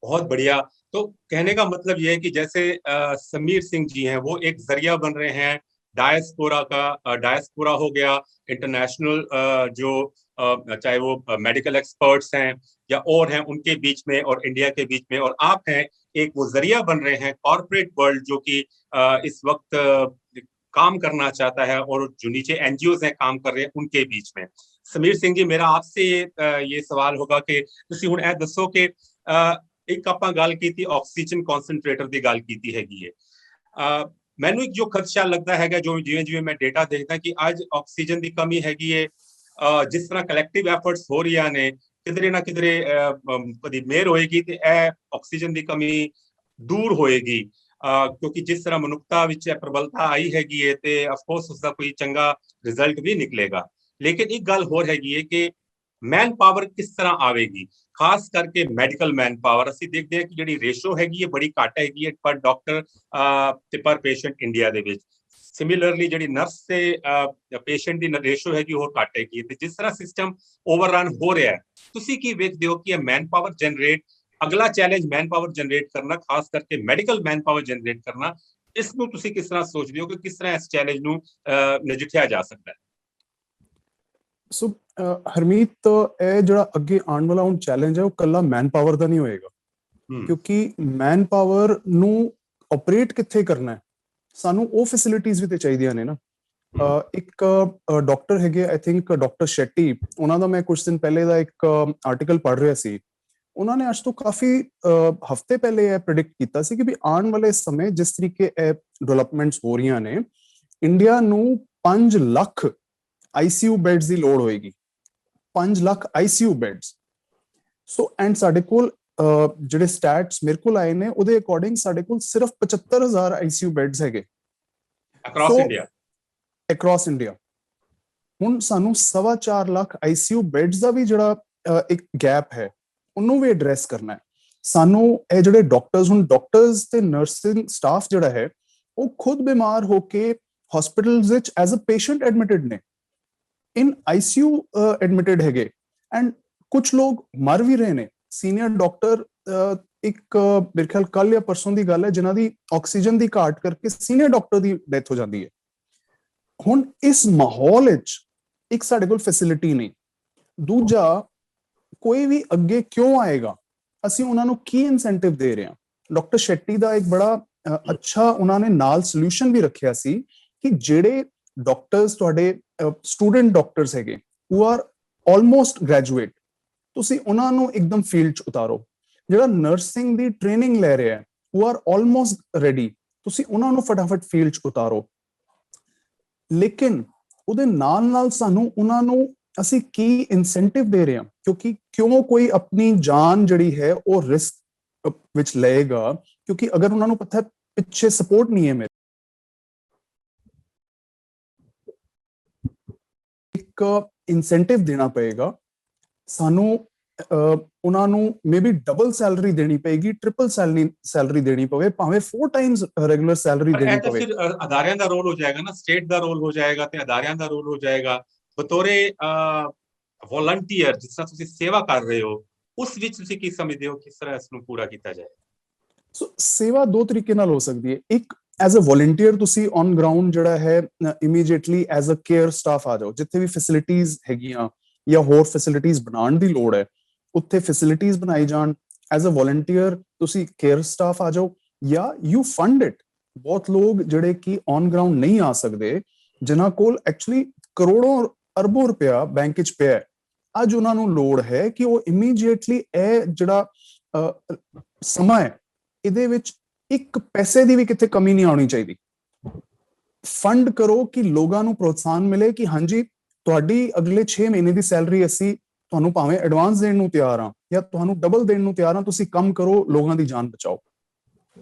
S1: बहुत बढ़िया। तो कहने का मतलब ये है कि जैसे समीर सिंह जी हैं, वो एक जरिया बन रहे हैं डायस्पोरा का। डायस्पोरा हो गया इंटरनेशनल, जो चाहे वो मेडिकल एक्सपर्ट्स हैं या और हैं उनके बीच में और इंडिया के बीच में, और आप हैं एक वो जरिया बन रहे हैं कॉर्पोरेट वर्ल्ड जो कि इस वक्त काम करना चाहता है और जो नीचे एनजीओज हैं काम कर रहे हैं उनके बीच में। समीर सिंह जी, मेरा आपसे ये सवाल होगा कि ਤੁਸੀਂ ਹੁਣ ਇਹ ਦੱਸੋ ਕਿ ਇੱਕ ਆਪਾਂ ਗੱਲ ਕੀਤੀ ਆਕਸੀਜਨ ਕਨਸੈਂਟਰੇਟਰ ਦੀ ਗੱਲ ਕੀਤੀ ਹੈਗੀ ਹੈ। ਮੈਨੂੰ ਇੱਕ ਜੋ ਖਦਸ਼ਾ ਲੱਗਦਾ ਹੈਗਾ, ਜੋ ਜਿਵੇਂ ਜਿਵੇਂ ਮੈਂ ਡੇਟਾ ਦੇਖਦਾ ਕਿ ਅੱਜ ਆਕਸੀਜਨ ਦੀ ਕਮੀ ਹੈਗੀ ਹੈ, ਜਿਸ ਤਰ੍ਹਾਂ ਕਲੈਕਟਿਵ ਐਫਰਟਸ ਹੋ ਰਹੀਆਂ ਨੇ, ਕਿਧਰੇ ਨਾ ਕਿਧਰੇ ਕਦੀ ਮਿਹਰ ਹੋਏਗੀ ਤੇ ਇਹ ਆਕਸੀਜਨ ਦੀ ਕਮੀ ਦੂਰ ਹੋਏਗੀ, ਕਿਉਂਕਿ ਜਿਸ ਤਰ੍ਹਾਂ ਮਨੁੱਖਤਾ ਵਿੱਚ ਪ੍ਰਬਲਤਾ ਆਈ ਹੈਗੀ ਹੈ ਤੇ ਅਫਕੋਰਸ ਉਸਦਾ ਕੋਈ ਚੰਗਾ ਰਿਜ਼ਲਟ ਵੀ ਨਿਕਲੇਗਾ। ਲੇਕਿਨ ਇੱਕ ਗੱਲ ਹੋਰ ਹੈਗੀ ਹੈ ਕਿ ਮੈਨ ਪਾਵਰ ਕਿਸ ਤਰ੍ਹਾਂ ਆਵੇਗੀ, ਖਾਸ ਕਰਕੇ ਮੈਡੀਕਲ ਮੈਨ ਪਾਵਰ। ਅਸੀਂ ਦੇਖਦੇ ਹਾਂ ਕਿ ਜਿਹੜੀ ਰੇਸ਼ੋ ਹੈਗੀ ਹੈ ਬੜੀ ਘੱਟ ਹੈਗੀ ਹੈ ਪਰ ਡਾਕਟਰ ਤੇ ਪਰ ਪੇਸ਼ੈਂਟ ਇੰਡੀਆ ਦੇ ਵਿੱਚ। ਸਿਮਿਲਰਲੀ ਜਿਹੜੀ ਨਰਸ ਤੇ ਪੇਸ਼ੈਂਟ ਦੀ ਰੇਸ਼ੋ ਹੈਗੀ ਉਹ ਘੱਟ ਹੈਗੀ ਹੈ। ਤੇ ਜਿਸ ਤਰ੍ਹਾਂ ਸਿਸਟਮ ਓਵਰਰਨ ਹੋ ਰਿਹਾ ਹੈ, ਤੁਸੀਂ ਕੀ ਵੇਖਦੇ ਹੋ ਕਿ ਇਹ ਮੈਨ ਪਾਵਰ ਜਨਰੇਟ, ਅਗਲਾ ਚੈਲੰਜ ਮੈਨ ਪਾਵਰ ਜਨਰੇਟ ਕਰਨਾ, ਖਾਸ ਕਰਕੇ ਮੈਡੀਕਲ ਮੈਨ ਪਾਵਰ ਜਨਰੇਟ ਕਰਨਾ, ਇਸ ਨੂੰ ਤੁਸੀਂ ਕਿਸ ਤਰ੍ਹਾਂ ਸੋਚਦੇ ਹੋ ਕਿ ਕਿਸ ਤਰ੍ਹਾਂ ਇਸ ਚੈਲੰਜ ਨੂੰ ਨਜਿੱਠਿਆ ਜਾ ਸਕਦਾ ਹੈ?
S2: ਸੋ ਹਰਮੀਤ, ਇਹ ਜਿਹੜਾ ਅੱਗੇ ਆਉਣ ਵਾਲਾ ਹੁਣ ਚੈਲੰਜ ਹੈ ਉਹ ਕੱਲਾ ਮੈਨ ਪਾਵਰ ਦਾ ਨਹੀਂ ਹੋਏਗਾ, ਕਿਉਂਕਿ ਮੈਨ ਪਾਵਰ ਨੂੰ ਆਪਰੇਟ ਕਿੱਥੇ ਕਰਨਾ ਹੈ, ਸਾਨੂੰ ਉਹ ਫੈਸਿਲਿਟੀਜ਼ ਵੀ ਤੇ ਚਾਹੀਦੀਆਂ ਨੇ ਨਾ। ਇੱਕ ਡਾਕਟਰ ਹੈਗੇ, ਆਈ ਥਿੰਕ ਡਾਕਟਰ ਸ਼ੈਟੀ, ਉਹਨਾਂ ਦਾ ਮੈਂ ਕੁਝ ਦਿਨ ਪਹਿਲੇ ਦਾ ਇੱਕ ਆਰਟੀਕਲ ਪੜ੍ਹ ਰਿਹਾ ਸੀ। ਉਹਨਾਂ ਨੇ ਅੱਜ ਤੋਂ ਕਾਫੀ ਹਫ਼ਤੇ ਪਹਿਲੇ ਇਹ ਪ੍ਰੈਡਿਕਟ ਕੀਤਾ ਸੀ ਕਿ ਵੀ ਆਉਣ ਵਾਲੇ ਸਮੇਂ ਜਿਸ ਤਰੀਕੇ ਇਹ ਡਿਵੈਲਪਮੈਂਟਸ ਹੋ ਰਹੀਆਂ ਨੇ, ਇੰਡੀਆ ਨੂੰ 5 ਲੱਖ ICU ਬੈਡਸ ਦੀ ਲੋੜ ਹੋਏਗੀ। 5 lakh ICU beds. So and ਸਾਡੇ ਕੋਲ ਜਿਹੜੇ ਸਟੈਟਸ ਮੇਰੇ ਕੋਲ ਆਏ ਨੇ ਉਹਦੇ ਅਕੋਰਡਿੰਗ ਸਾਡੇ ਕੋਲ ਸਿਰਫ 75,000 ICU ਬੈਡਸ ਹੈਗੇ ਅਕ੍ਰੋਸ ਇੰਡੀਆ। ਹੁਣ ਸਾਨੂੰ 4.25 ਲੱਖ ICU ਬੈਡਸ ਦਾ ਵੀ ਜਿਹੜਾ ਇੱਕ ਗੈਪ ਹੈ ਉਹਨੂੰ ਵੀ ਐਡਰੈਸ ਕਰਨਾ ਹੈ ਸਾਨੂੰ। ਇਹ ਜਿਹੜੇ ਡਾਕਟਰਸ, ਹੁਣ ਡਾਕਟਰਸ ਤੇ ਨਰਸਿੰਗ ਸਟਾਫ ਜਿਹੜਾ ਹੈ ਉਹ ਖੁਦ ਬਿਮਾਰ ਹੋ ਕੇ ਹਸਪੀਟਲਸ ਵਿੱਚ ਐਜ਼ ਅ ਪੇਸ਼ੈਂਟ ਐਡਮਿਟਡ ਨੇ, ਇਨ ICU ਐਡਮਿਟਡ ਹੈਗੇ, ਐਂਡ ਕੁਝ ਲੋਕ ਮਰ ਵੀ ਰਹੇ ਨੇ। ਸੀਨੀਅਰ ਡਾਕਟਰ, ਇੱਕ ਮੇਰੇ ਖਿਆਲ ਕੱਲ ਜਾਂ ਪਰਸੋਂ ਦੀ ਗੱਲ ਹੈ, ਜਿਨ੍ਹਾਂ ਦੀ ਆਕਸੀਜਨ ਦੀ ਘਾਟ ਕਰਕੇ ਸੀਨੀਅਰ ਡਾਕਟਰ ਦੀ ਡੈਥ ਹੋ ਜਾਂਦੀ ਹੈ। ਹੁਣ ਇਸ ਮਾਹੌਲ ਵਿੱਚ ਇੱਕ ਸਾਡੇ ਕੋਲ ਫੈਸਿਲਿਟੀ ਨਹੀਂ, ਦੂਜਾ ਕੋਈ ਵੀ ਅੱਗੇ ਕਿਉਂ ਆਏਗਾ ਅਸੀਂ ਉਹਨਾਂ ਨੂੰ ਕੀ ਇਨਸੈਂਟਿਵ ਦੇ ਰਹੇ ਹਾਂ। ਡਾਕਟਰ ਸ਼ੈਟੀ ਦਾ ਇੱਕ ਬੜਾ ਅੱਛਾ ਉਹਨਾਂ ਨੇ ਨਾਲ ਸੋਲੂਸ਼ਨ ਵੀ ਰੱਖਿਆ ਸੀ ਕਿ ਜਿਹੜੇ ਡਾਕਟਰਸ ਤੁਹਾਡੇ ਸਟੂਡੈਂਟ ਡਾਕਟਰਸ ਹੈਗੇ ਹੂ ਆਰ ਆਲਮੋਸਟ ਗ੍ਰੈਜੂਏਟ, ਤੁਸੀਂ ਉਹਨਾਂ ਨੂੰ ਇੱਕਦਮ ਫੀਲਡ 'ਚ ਉਤਾਰੋ। ਜਿਹੜਾ ਨਰਸਿੰਗ ਦੀ ਟ੍ਰੇਨਿੰਗ ਲੈ ਰਿਹਾ ਹੂ ਆਰ ਆਲਮੋਸਟ ਰੈਡੀ, ਤੁਸੀਂ ਉਹਨਾਂ ਨੂੰ ਫਟਾਫਟ ਫੀਲਡ 'ਚ ਉਤਾਰੋ। ਲੇਕਿਨ ਉਹਦੇ ਨਾਲ ਨਾਲ ਸਾਨੂੰ ਉਹਨਾਂ ਨੂੰ ਅਸੀਂ ਕੀ ਇਨਸੈਂਟਿਵ ਦੇ ਰਹੇ ਹਾਂ, ਕਿਉਂਕਿ ਕਿਉਂ ਕੋਈ ਆਪਣੀ ਜਾਨ ਜਿਹੜੀ ਹੈ ਉਹ ਰਿਸਕ ਵਿੱਚ ਲਏਗਾ, ਕਿਉਂਕਿ ਅਗਰ ਉਹਨਾਂ ਨੂੰ ਪਤਾ ਪਿੱਛੇ ਸਪੋਰਟ ਨਹੀਂ ਹੈ ਮੇਰੇ, ਇੱਕ ਇਨਸੈਂਟਿਵ ਦੇਣਾ ਪਏਗਾ ਸਾਨੂੰ। ਉਹਨਾਂ ਨੂੰ ਮੇਬੀ ਡਬਲ ਸੈਲਰੀ ਦੇਣੀ ਪਏਗੀ, ਟ੍ਰਿਪਲ ਸੈਲਰੀ ਦੇਣੀ ਪਵੇ, ਭਾਵੇਂ 4 ਟਾਈਮਸ ਰੈਗੂਲਰ ਸੈਲਰੀ ਦੇਣੀ ਪਵੇ।
S1: ਫਿਰ ਅਦਾਰਿਆਂ ਦਾ ਰੋਲ ਹੋ ਜਾਏਗਾ ਨਾ, ਸਟੇਟ ਦਾ ਰੋਲ ਹੋ ਜਾਏਗਾ ਤੇ ਅਦਾਰਿਆਂ ਦਾ ਰੋਲ ਹੋ ਜਾਏਗਾ। ਬਤੌਰੇ ਵੋਲੰਟੀਅਰ ਜਿਸ ਤਰ੍ਹਾਂ ਤੁਸੀਂ ਸੇਵਾ ਕਰ ਰਹੇ ਹੋ, ਉਸ ਵਿੱਚ ਤੁਸੀਂ ਕੀ ਸਮਝਦੇ ਹੋ ਕਿਸ ਤਰ੍ਹਾਂ ਇਸ ਨੂੰ ਪੂਰਾ ਕੀਤਾ ਜਾਏ?
S2: ਸੋ ਸੇਵਾ ਦੋ ਤਰੀਕੇ ਨਾਲ ਹੋ ਸਕਦੀ ਹੈ। ਇੱਕ ਐਜ਼ ਅ ਵੋਲੰਟੀਅਰ ਤੁਸੀਂ ਔਨ ਗਰਾਊਂਡ ਜਿਹੜਾ ਹੈ immediately as a care staff ਆ ਜਾਓ, ਜਿੱਥੇ ਵੀ ਫੈਸਿਲਿਟੀਜ਼ ਹੈਗੀਆਂ ਜਾਂ ਹੋਰ ਫੈਸਿਲਿਟੀਜ਼ ਬਣਾਉਣ ਦੀ ਲੋੜ ਹੈ ਉੱਥੇ ਫੈਸਿਲਿਟੀਜ਼ ਬਣਾਈ ਜਾਣ। ਐਜ਼ ਅ ਵੋਲੰਟੀਅਰ ਤੁਸੀਂ ਕੇਅਰ ਸਟਾਫ ਆ ਜਾਓ ਜਾਂ ਯੂ ਫੰਡ ਇਟ। ਬਹੁਤ ਲੋਕ ਜਿਹੜੇ ਕਿ ਔਨ ਗਰਾਊਂਡ ਨਹੀਂ ਆ ਸਕਦੇ, ਜਿਨ੍ਹਾਂ ਕੋਲ ਐਕਚੁਅਲੀ ਕਰੋੜੋਂ ਅਰਬੋਂ ਰੁਪਇਆ ਬੈਂਕ 'ਚ ਪਿਆ, ਅੱਜ ਉਹਨਾਂ ਨੂੰ ਲੋੜ ਹੈ ਕਿ ਉਹ ਇਮੀਡੀਏਟਲੀ ਇਹ ਜਿਹੜਾ ਸਮਾਂ ਹੈ ਇਹਦੇ ਵਿੱਚ ਇੱਕ ਪੈਸੇ ਦੀ ਵੀ ਕਿਤੇ ਕਮੀ ਨਹੀਂ ਆਉਣੀ ਚਾਹੀਦੀ। ਫੰਡ ਕਰੋ ਕਿ ਲੋਕਾਂ ਨੂੰ ਪ੍ਰੋਤਸਾਹਨ ਮਿਲੇ ਕਿ ਹਾਂਜੀ ਤੁਹਾਡੀ ਅਗਲੇ 6 ਮਹੀਨੇ ਦੀ ਸੈਲਰੀ ਅਸੀਂ ਤੁਹਾਨੂੰ ਭਾਵੇਂ ਐਡਵਾਂਸ ਦੇਣ ਨੂੰ ਤਿਆਰ ਹਾਂ ਜਾਂ ਤੁਹਾਨੂੰ ਡਬਲ ਦੇਣ ਨੂੰ ਤਿਆਰ ਹਾਂ, ਤੁਸੀਂ ਕੰਮ ਕਰੋ, ਲੋਕਾਂ ਦੀ ਜਾਨ ਬਚਾਓ।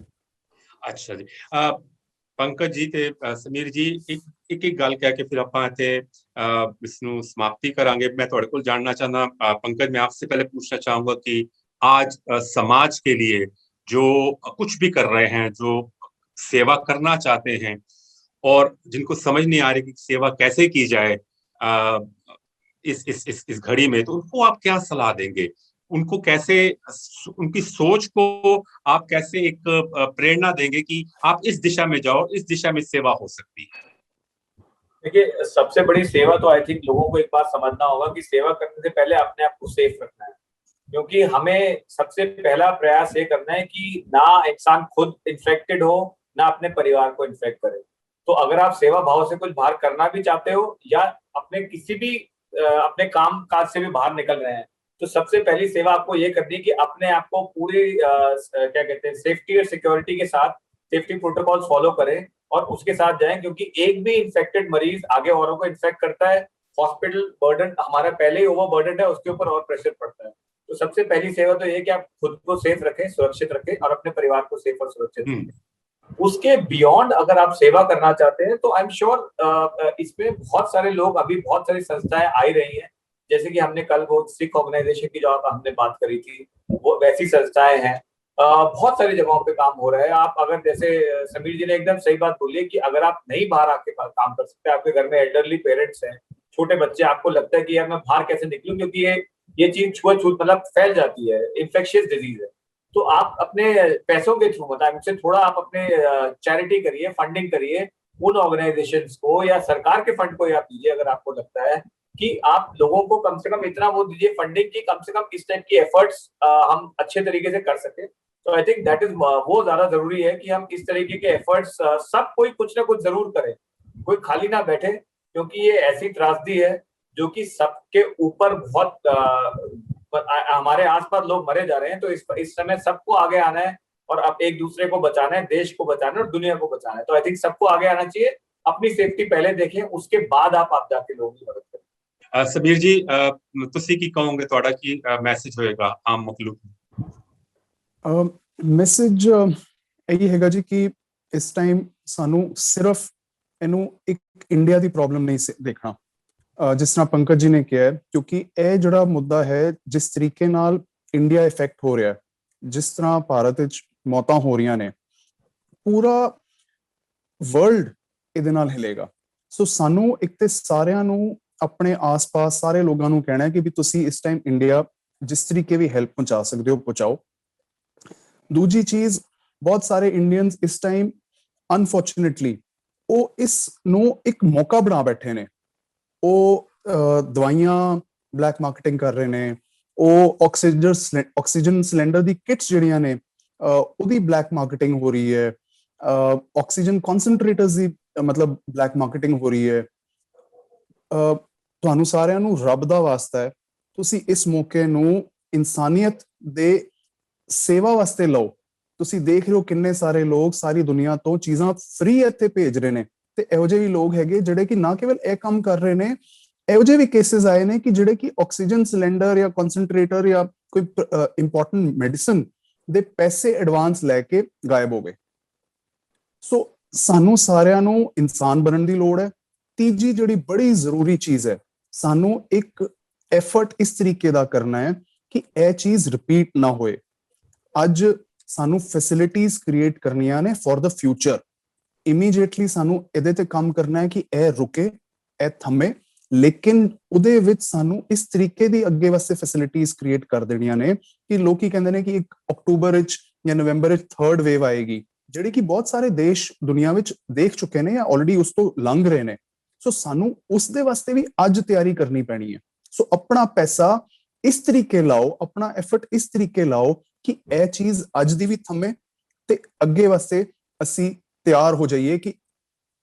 S1: ਅੱਛਾ ਜੀ, ਪੰਕਜ ਜੀ ਤੇ ਸਮੀਰ ਜੀ, ਇੱਕ ਗੱਲ ਕਹਿ ਕੇ ਫਿਰ ਆਪਾਂ ਇੱਥੇ ਇਸ ਨੂੰ ਸਮਾਪਤੀ ਕਰਾਂਗੇ। मैं ਤੁਹਾਡੇ ਕੋਲ जानना चाहना पंकज, मैं आपसे पहले पूछना चाहूंगा कि आज समाज के लिए जो कुछ भी कर रहे हैं, जो सेवा करना चाहते हैं और जिनको समझ नहीं आ रही कि सेवा कैसे की जाए इस घड़ी में, तो उनको आप क्या सलाह देंगे? उनको कैसे, उनकी सोच को आप कैसे एक प्रेरणा देंगे कि आप इस दिशा में जाओ, इस दिशा में सेवा हो सकती है?
S3: देखिए, सबसे बड़ी सेवा तो आई थिंक लोगों को एक बात समझना होगा कि सेवा करने से पहले अपने आप को सेफ रखना है, क्योंकि हमें सबसे पहला प्रयास ये करना है कि ना इंसान खुद इन्फेक्टेड हो, ना अपने परिवार को इन्फेक्ट करे। तो अगर आप सेवा भाव से कुछ बाहर करना भी चाहते हो या अपने किसी भी अपने काम काज से भी बाहर निकल रहे हैं, तो सबसे पहली सेवा आपको ये करनी है कि अपने आप को पूरी क्या कहते हैं सेफ्टी और सिक्योरिटी के साथ सेफ्टी प्रोटोकॉल्स फॉलो करें और उसके साथ जाएं, क्योंकि एक भी इन्फेक्टेड मरीज आगे औरों को इन्फेक्ट करता है। हॉस्पिटल बर्डन हमारा पहले ही ओवर बर्डन है, उसके ऊपर और प्रेशर पड़ता है। तो सबसे पहली सेवा तो ये कि आप खुद को सेफ रखें, सुरक्षित रखें और अपने परिवार को सेफ और सुरक्षित रखें। उसके बियॉन्ड अगर आप सेवा करना चाहते हैं तो आई एम श्योर इसमें बहुत सारे लोग, अभी बहुत सारी संस्थाएं आ रही हैं, जैसे कि हमने कल वो सिख ऑर्गेनाइजेशन की जो हमने बात करी थी, वो वैसी संस्थाएं हैं। बहुत सारी जगहों पे काम हो रहा है। आप अगर जैसे समीर जी ने एकदम सही बात बोली है कि अगर आप नहीं बाहर आके काम कर सकते, आपके घर में एल्डरली पेरेंट्स हैं, छोटे बच्चे, आपको लगता है कि यार मैं बाहर कैसे निकलूं क्योंकि ये चीज छुआछूत मतलब फैल जाती है, इन्फेक्शियस डिजीज है, तो आप अपने पैसों के थ्रू मतलब उनसे थोड़ा आप अपने चैरिटी करिए, फंडिंग करिए उन ऑर्गेनाइजेशंस को या सरकार के फंड को आप दीजिए अगर आपको लगता है कि आप लोगों को कम से कम इतना वो दीजिए फंडिंग की कम से कम इस टाइप की एफर्ट्स हम अच्छे तरीके से कर सकें। तो आई थिंक दैट इज वो ज्यादा जरूरी है कि हम इस तरीके के एफर्ट्स सब कोई कुछ ना कुछ जरूर करे, कोई खाली ना बैठे, क्योंकि ये ऐसी त्रासदी है जो कि सबके ऊपर बहुत हमारे आसपास लोग मरे जा रहे हैं। तो इस समय सबको आगे आना है और अब एक दूसरे को बचाना है, देश को बचाना है और दुनिया को बचाना है। तो आई थिंक सबको आगे आना चाहिए, अपनी सेफ्टी पहले देखें, उसके बाद आप जाके लोगों की मदद करें।
S1: सबीर जी, ਤੁਸੀਂ ਕੀ ਕਹੋਗੇ, ਤੁਹਾਡਾ ਕੀ ਮੈਸੇਜ ਹੋਏਗਾ ਆਮ ਮਖਲੂਕ ਨੂੰ?
S2: ਮੈਸੇਜ ਇਹ ਹੈਗਾ ਜੀ ਕਿ ਇਸ ਟਾਈਮ ਸਾਨੂੰ ਸਿਰਫ ਇਹਨੂੰ ਇੱਕ ਇੰਡੀਆ ਦੀ ਪ੍ਰੋਬਲਮ ਨਹੀਂ ਦੇਖਣਾ, ਜਿਸ ਤਰ੍ਹਾਂ ਪੰਕਜ ਜੀ ਨੇ ਕਿਹਾ, ਕਿਉਂਕਿ ਇਹ ਜਿਹੜਾ ਮੁੱਦਾ ਹੈ ਜਿਸ ਤਰੀਕੇ ਨਾਲ ਇੰਡੀਆ ਇਫੈਕਟ ਹੋ ਰਿਹਾ, ਜਿਸ ਤਰ੍ਹਾਂ ਭਾਰਤ ਵਿੱਚ ਮੌਤਾਂ ਹੋ ਰਹੀਆਂ ਨੇ, ਪੂਰਾ ਵਰਲਡ ਇਹਦੇ ਨਾਲ ਹਿਲੇਗਾ। ਸੋ ਸਾਨੂੰ ਇੱਕ ਤੇ ਸਾਰਿਆਂ ਨੂੰ ਆਪਣੇ ਆਸ-ਪਾਸ ਸਾਰੇ ਲੋਕਾਂ ਨੂੰ ਕਹਿਣਾ ਹੈ ਕਿ ਵੀ ਤੁਸੀਂ ਇਸ ਟਾਈਮ ਇੰਡੀਆ ਜਿਸ ਤਰੀਕੇ ਵੀ ਹੈਲਪ ਪਹੁੰਚਾ ਸਕਦੇ ਹੋ ਪਹੁੰਚਾਓ। ਦੂਜੀ ਚੀਜ਼, ਬਹੁਤ ਸਾਰੇ ਇੰਡੀਅਨਸ ਇਸ ਟਾਈਮ ਅਨਫੋਰਚੂਨੇਟਲੀ ਉਹ ਇਸ ਨੂੰ ਇੱਕ ਮੌਕਾ ਬਣਾ ਬੈਠੇ ਨੇ। ਉਹ ਦਵਾਈਆਂ ਬਲੈਕ ਮਾਰਕੀਟਿੰਗ ਕਰ ਰਹੇ ਨੇ, ਉਹ ਆਕਸੀਜਨ ਸਿਲੰਡਰ ਦੀ ਕਿਟਸ ਜਿਹੜੀਆਂ ਨੇ ਉਹਦੀ ਬਲੈਕ ਮਾਰਕੀਟਿੰਗ ਹੋ ਰਹੀ ਹੈ, ਆਕਸੀਜਨ ਕਨਸੈਂਟਰੇਟਰਸ ਦੀ ਮਤਲਬ ਬਲੈਕ ਮਾਰਕੀਟਿੰਗ ਹੋ ਰਹੀ ਹੈ। ਤੁਹਾਨੂੰ ਸਾਰਿਆਂ ਨੂੰ ਰੱਬ ਦਾ ਵਾਸਤਾ ਹੈ, ਤੁਸੀਂ ਇਸ ਮੌਕੇ ਨੂੰ ਇਨਸਾਨੀਅਤ ਦੇ ਸੇਵਾ ਵਾਸਤੇ ਲਓ। ਤੁਸੀਂ ਦੇਖ ਰਹੇ ਹੋ ਕਿੰਨੇ ਸਾਰੇ ਲੋਕ ਸਾਰੀ ਦੁਨੀਆ ਤੋਂ ਚੀਜ਼ਾਂ ਫ੍ਰੀ ਇੱਥੇ ਭੇਜ ਰਹੇ ਨੇ, ਤੇ ਇਹੋ ਜਿਹੇ ਵੀ ਲੋਕ ਹੈਗੇ ਜਿਹੜੇ ਕਿ ਨਾ ਕੇਵਲ ਇਹ ਕੰਮ ਕਰ ਰਹੇ ਨੇ, ਇਹੋ ਜਿਹੇ ਵੀ ਕੇਸਿਸ ਆਏ ਨੇ ਕਿ ਜਿਹੜੇ ਕਿ ਆਕਸੀਜਨ ਸਿਲੰਡਰ ਜਾਂ ਕਨਸੈਂਟਰੇਟਰ ਜਾਂ ਕੋਈ ਇੰਪੋਰਟੈਂਟ ਮੈਡੀਸਨ ਦੇ ਪੈਸੇ ਐਡਵਾਂਸ ਲੈ ਕੇ ਗਾਇਬ ਹੋ ਗਏ। ਸੋ ਸਾਨੂੰ ਸਾਰਿਆਂ ਨੂੰ ਇਨਸਾਨ ਬਣਨ ਦੀ ਲੋੜ ਹੈ। ਤੀਜੀ ਜਿਹੜੀ ਬੜੀ ਜ਼ਰੂਰੀ ਚੀਜ਼ ਹੈ, ਸਾਨੂੰ ਇੱਕ ਐਫਰਟ ਇਸ ਤਰੀਕੇ ਦਾ ਕਰਨਾ ਹੈ ਕਿ ਇਹ ਚੀਜ਼ ਰਿਪੀਟ ਨਾ ਹੋਏ। ਅੱਜ ਸਾਨੂੰ ਫੈਸਿਲਿਟੀਜ਼ ਕ੍ਰੀਏਟ ਕਰਨੀਆਂ ਨੇ ਫॉर द ਫਿਊਚਰ। ਇਮੀਡੀਏਟਲੀ ਸਾਨੂੰ ਇਹਦੇ ਤੇ ਕੰਮ ਕਰਨਾ ਹੈ ਕਿ ਇਹ ਰੁਕੇ, ਇਹ ਥੰਮੇ, ਲੇਕਿਨ ਉਹਦੇ ਵਿੱਚ ਸਾਨੂੰ ਇਸ ਤਰੀਕੇ ਦੀ ਅੱਗੇ ਵਾਸਤੇ ਫੈਸਿਲਿਟੀਜ਼ ਕ੍ਰੀਏਟ ਕਰ ਦੇਣੀਆਂ ਨੇ ਕਿ ਲੋਕੀ ਕਹਿੰਦੇ ਨੇ ਕਿ 1 ਅਕਤੂਬਰ ਵਿੱਚ ਜਾਂ ਨਵੰਬਰ ਵਿੱਚ ਥਰਡ ਵੇਵ ਆਏਗੀ, ਜਿਹੜੀ ਕਿ ਬਹੁਤ ਸਾਰੇ ਦੇਸ਼ ਦੁਨੀਆ ਵਿੱਚ ਦੇਖ ਚੁੱਕੇ ਨੇ ਜਾਂ ਆਲਰੇਡੀ ਉਸ ਤੋਂ ਲੰਘ ਰਹੇ ਨੇ। ਸੋ ਸਾਨੂੰ ਉਸ ਦੇ ਵਾਸਤੇ ਵੀ ਅੱਜ ਤਿਆਰੀ ਕਰਨੀ ਪੈਣੀ ਹੈ। ਸੋ ਆਪਣਾ ਪੈਸਾ ਇਸ ਤਰੀਕੇ ਲਾਓ, ਆਪਣਾ ਐਫਰਟ ਇਸ ਤਰੀਕੇ ਲਾਓ ਕਿ ਇਹ ਚੀਜ਼ ਅੱਜ ਦੀ ਵੀ ਥੰਮੇ ਤੇ ਅੱਗੇ ਵਾਸਤੇ ਅਸੀਂ ਤਿਆਰ ਹੋ ਜਾਈਏ ਕਿ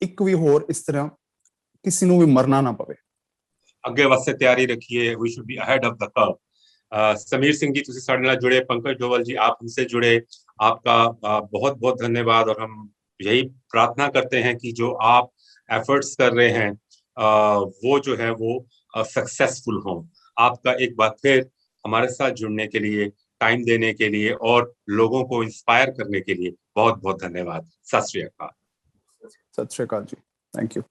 S2: ਇੱਕ ਵੀ ਹੋਰ ਇਸ ਤਰ੍ਹਾਂ ਕਿਸੇ ਨੂੰ ਵੀ ਮਰਨਾ ਨਾ ਪਵੇ।
S1: ਅੱਗੇ ਵਾਸਤੇ ਤਿਆਰੀ ਰੱਖੀਏ, we should be ahead of the curve। Sameer Singh ji ਤੁਸੀਂ ਸਾਡੇ ਨਾਲ जुड़े, पंकज डोवल जी आप हमसे जुड़े, आपका बहुत बहुत धन्यवाद। और हम यही प्रार्थना करते हैं कि जो आप एफर्ट्स कर रहे हैं वो जो है वो सक्सेसफुल हों। आपका एक बार फिर हमारे साथ जुड़ने के लिए, टाइम देने के लिए और लोगों को इंस्पायर करने के लिए बहुत बहुत धन्यवाद। सत श्री अकाल।
S2: सत श्री अकाल जी, थैंक यू।